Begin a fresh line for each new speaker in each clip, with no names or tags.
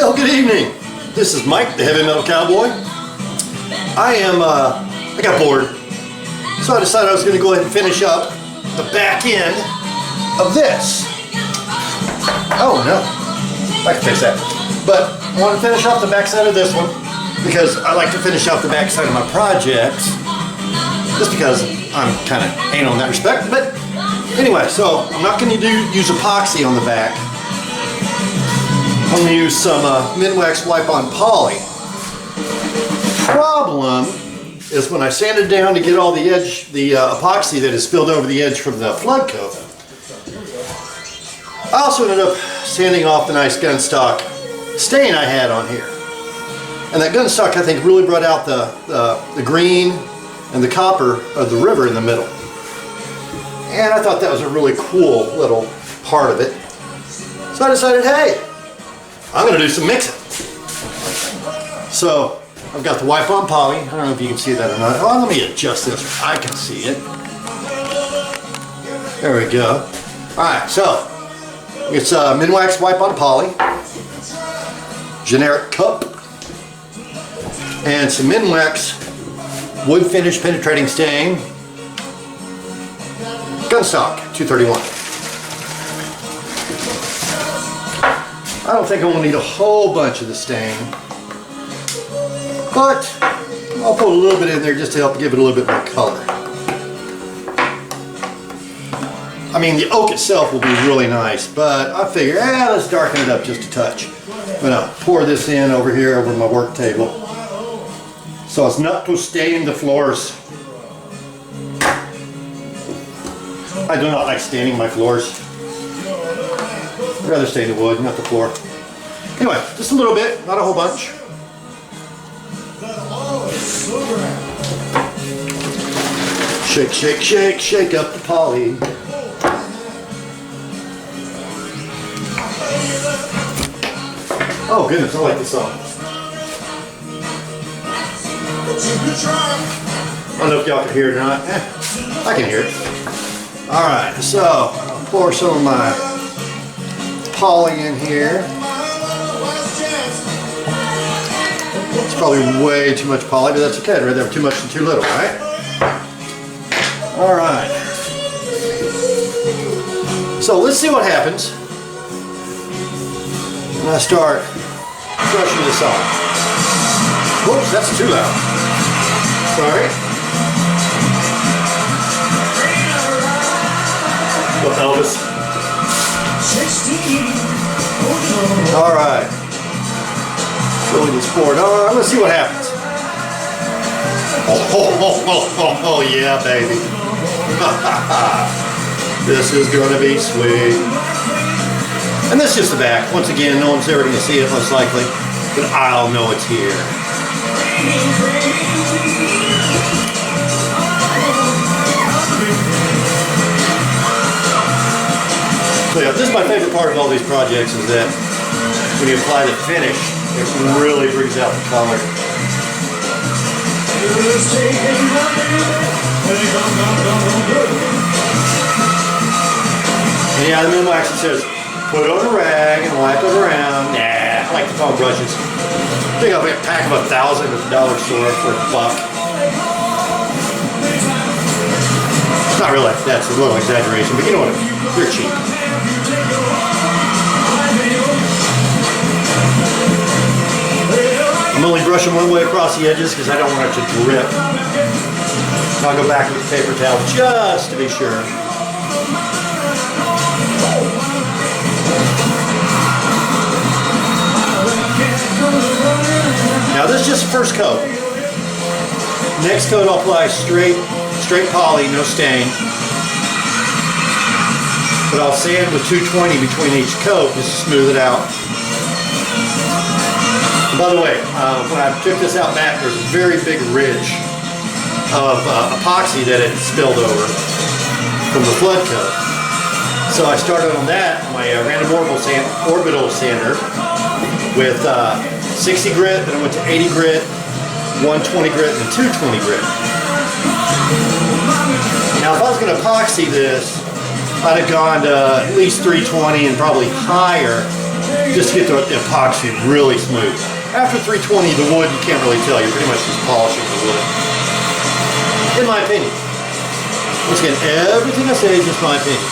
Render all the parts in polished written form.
Well, good evening. This is Mike, the Heavy Metal Cowboy. I got bored, so I decided I was going to go ahead and finish up the back end of this. Oh no, I can fix that. But I want to finish off the back side of this one because I like to finish off the back side of my projects, just because I'm kind of anal in that respect. But anyway, so I'm not going to use epoxy on the back. I'm going to use some Minwax Wipe-On Poly. Problem is when I sanded down to get all the epoxy that is spilled over the edge from the flood coat, I also ended up sanding off the nice gun stock stain I had on here. And that gun stock, I think, really brought out the green and the copper of the river in the middle. And I thought that was a really cool little part of it. So I decided, hey, I'm going to do some mixing. So I've got the Wipe-On Poly. I don't know if you can see that or not. Oh, let me adjust this so I can see it. There we go. Alright, so it's Minwax Wipe-On Poly, generic cup, and some Minwax wood finish penetrating stain, gun stock 231. I don't think I'm going to need a whole bunch of the stain, but I'll put a little bit in there just to help give it a little bit more color. I mean, the oak itself will be really nice, but I figure, let's darken it up just a touch. I'm going to pour this in over here over my work table, so as not to stain the floors. I do not like staining my floors. I'd rather stain the wood, not the floor. Anyway, just a little bit, not a whole bunch. Shake, shake, shake, shake up the poly. Oh goodness, I like this song. I don't know if y'all can hear it or not. I can hear it. Alright, so I'll pour some of my poly in here. It's probably way too much poly, but that's okay. I'd rather have too much than too little, right? Alright. So let's see what happens when I start brushing this off. Whoops, that's too loud. Sorry. Well, Elvis. Alright. So we just pour it on. Let's see what happens. Oh, yeah, baby. This is going to be sweet. And this is just the back. Once again, no one's ever going to see it, most likely. But I'll know it's here. So yeah, this is my favorite part of all these projects, is that when you apply the finish, it really brings out the color. And yeah, the Minwax, it says, put on a rag and wipe it around. Nah, I like the foam brushes. I think I'll get a pack of 1,000 at the dollar store for $1. Not really, that's a little exaggeration, but you know what I mean. They're cheap. I'm only brushing one way across the edges because I don't want it to drip. I'll go back with the paper towel just to be sure. Now this is just the first coat. Next coat I'll apply straight poly, no stain. But I'll sand with 220 between each coat just to smooth it out. And by the way, when I took this out back, there's a very big ridge of epoxy that had spilled over from the flood coat. So I started on that, my random orbital sander with 60 grit, then I went to 80 grit, 120 grit, and 220 grit. Now if I was going to epoxy this, I'd have gone to at least 320 and probably higher just to get the epoxy really smooth. After 320, the wood, you can't really tell. You're pretty much just polishing the wood. In my opinion. Once again, everything I say is just my opinion.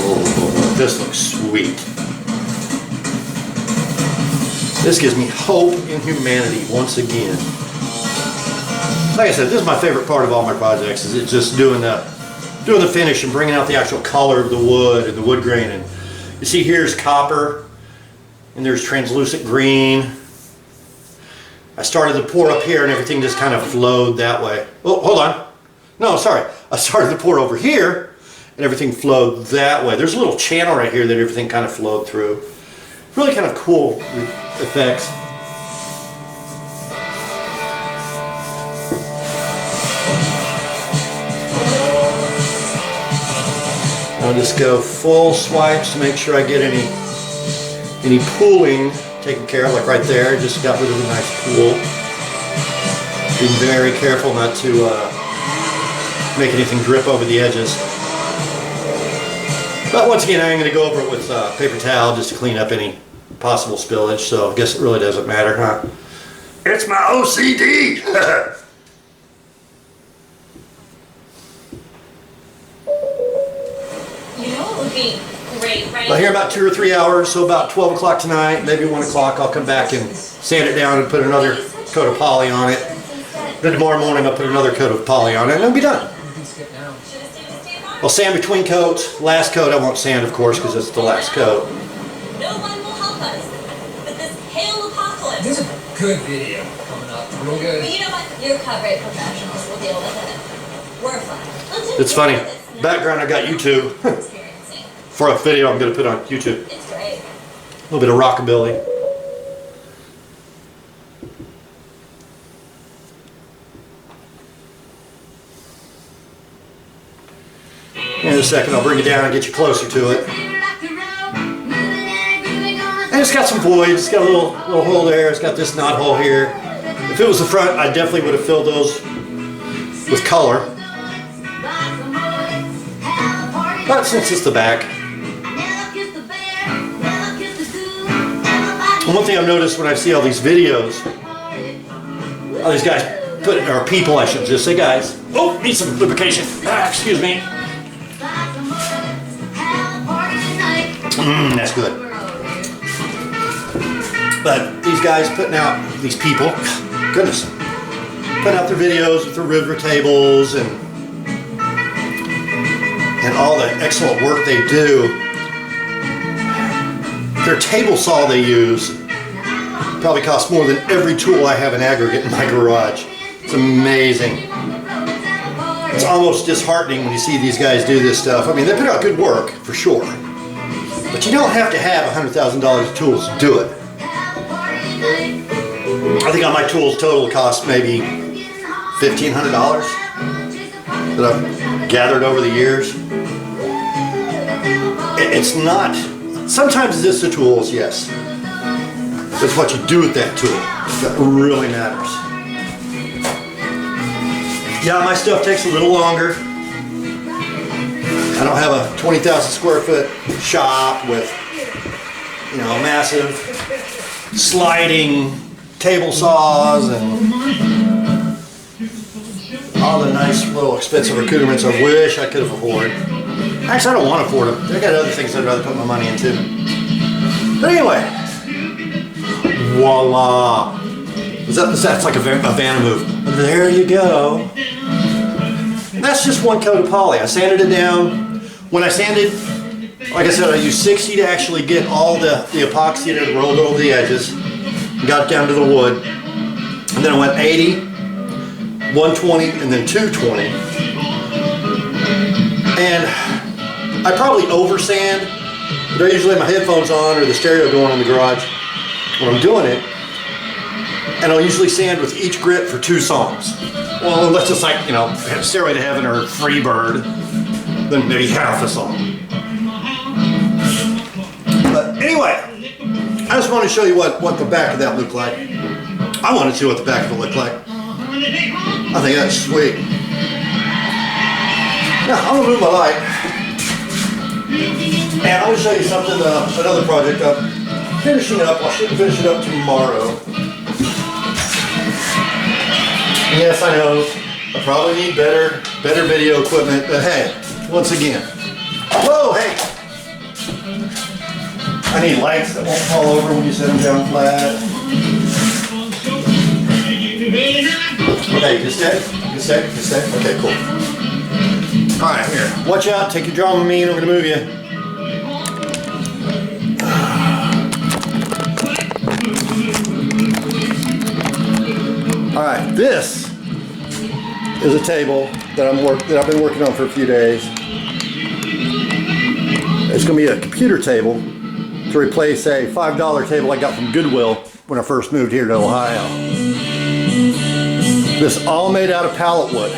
Oh, this looks sweet. This gives me hope in humanity once again. Like I said, this is my favorite part of all my projects, is it's just doing the finish and bringing out the actual color of the wood and the wood grain. And you see here's copper and there's translucent green. I started to pour up here and everything just kind of flowed that way. Oh, hold on. No, sorry. I started to pour over here and everything flowed that way. There's a little channel right here that everything kind of flowed through. Really kind of cool effects. I'll just go full swipes to make sure I get any pooling taken care of, like right there. Just got rid of a nice pool. Being very careful not to make anything drip over the edges. But once again, I'm going to go over it with paper towel just to clean up any possible spillage, so I guess it really doesn't matter, huh? It's my OCD!
You know what would be great, right?
Well, here about 2 or 3 hours, so about 12 o'clock tonight, maybe 1 o'clock, I'll come back and sand it down and put another coat of poly on it. Then tomorrow morning I'll put another coat of poly on it and it'll be done. I'll sand between coats. Last coat I won't sand, of course, because it's the last coat.
No one will help us with this hail apocalypse.
There's a good video coming up, real good.
But you know what? You're coverage professionals. We'll deal with it. We're fine.
It's funny. Background, I got YouTube for a video I'm going to put on YouTube.
It's great.
A little bit of rockabilly. In a second, I'll bring it down and get you closer to it. And it's got some voids. It's got a little hole there. It's got this knot hole here. If it was the front, I definitely would have filled those with color. But since it's the back. And one thing I've noticed when I see all these videos, all these guys or people, I should just say guys. Oh, need some lubrication. Excuse me. That's good. But these guys putting out, these people, goodness, putting out their videos with their river tables and all the excellent work they do. Their table saw they use probably costs more than every tool I have in aggregate in my garage. It's amazing. It's almost disheartening when you see these guys do this stuff. I mean, they put out good work, for sure. But you don't have to have $100,000 of tools to do it. I think on my tools total cost maybe $1,500 that I've gathered over the years. It's not, sometimes it's the tools, yes. It's what you do with that tool that really matters. Yeah, my stuff takes a little longer. I don't have a 20,000 square foot shop with, you know, massive sliding table saws and all the nice little expensive accoutrements I wish I could have afforded. Actually, I don't want to afford them. I got other things I'd rather put my money into. But anyway, voila. That's like a Vanna move. There you go. And that's just 1 coat of poly. I sanded it down. When I sanded, like I said, I used 60 to actually get all the epoxy that rolled over the edges. Got down to the wood. And then I went 80, 120, and then 220. And I probably over sand, but I usually have my headphones on or the stereo going in the garage when I'm doing it. And I'll usually sand with each grit for 2 songs. Well, unless it's like, you know, Stairway to Heaven or Freebird, then maybe half a song. But anyway, I just want to show you what the back of that looked like. I want to see what the back of it looked like. I think that's sweet. Now, I'm gonna move my light. And I'm gonna show you something, another project I'm finishing up. I should finish it up tomorrow. And yes, I know, I probably need better video equipment, but hey, once again, whoa, hey! I need lights that won't fall over when you set them down flat. Okay, just stay. Okay, cool. All right, here. Watch out, take your Dramamine, I'm gonna move you. All right, this is a table that I've been working on for a few days. It's gonna be a computer table to replace a $5 table I got from Goodwill when I first moved here to Ohio. This all made out of pallet wood.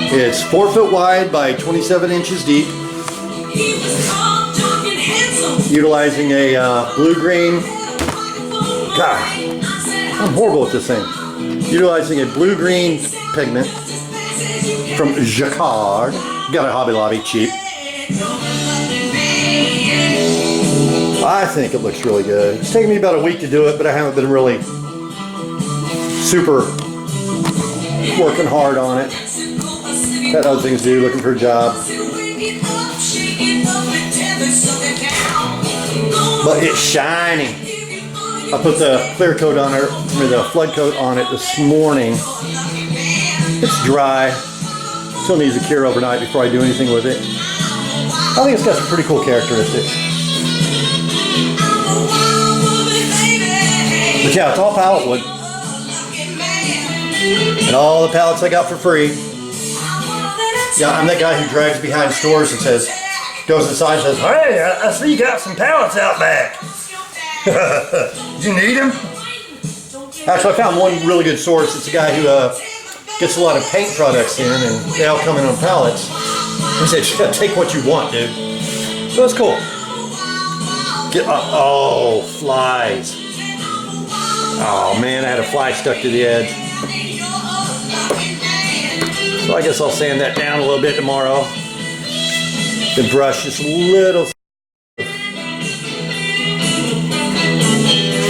It's 4 foot wide by 27 inches deep, utilizing a blue-green, God, I'm horrible at this thing. Utilizing a blue-green pigment from Jacquard. Got a Hobby Lobby, cheap. I think it looks really good. It's taken me about a week to do it, but I haven't been really super working hard on it. Got other things to do, looking for a job. But it's shiny. I put the clear coat on it, or the flood coat on it this morning. It's dry. Still needs to cure overnight before I do anything with it. I think it's got some pretty cool characteristics. But yeah, it's all pallet wood. And all the pallets I got for free. Yeah, I'm that guy who drags behind stores and says, goes inside and says, hey, I see you got some pallets out back. You need them? Actually, I found one really good source. It's a guy who gets a lot of paint products in, and they all come in on pallets. He said, take what you want, dude. So that's cool. Oh, flies. Oh man, I had a fly stuck to the edge. So I guess I'll sand that down a little bit tomorrow. Then brush just a little.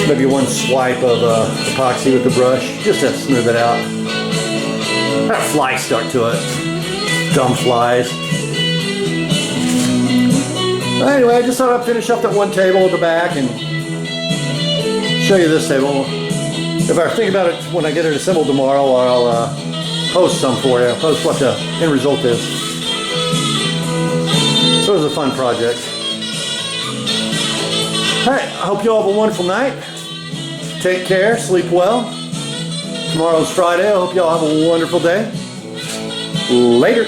Maybe one swipe of epoxy with the brush, just to smooth it out. That fly stuck to it. Dumb flies. Anyway, I just thought I'd finish up that one table at the back and show you this table. If I think about it when I get it assembled tomorrow, I'll post some for you. Post what the end result is. So it was a fun project. Alright, I hope you all have a wonderful night. Take care, sleep well. Tomorrow's Friday. I hope you all have a wonderful day. Later.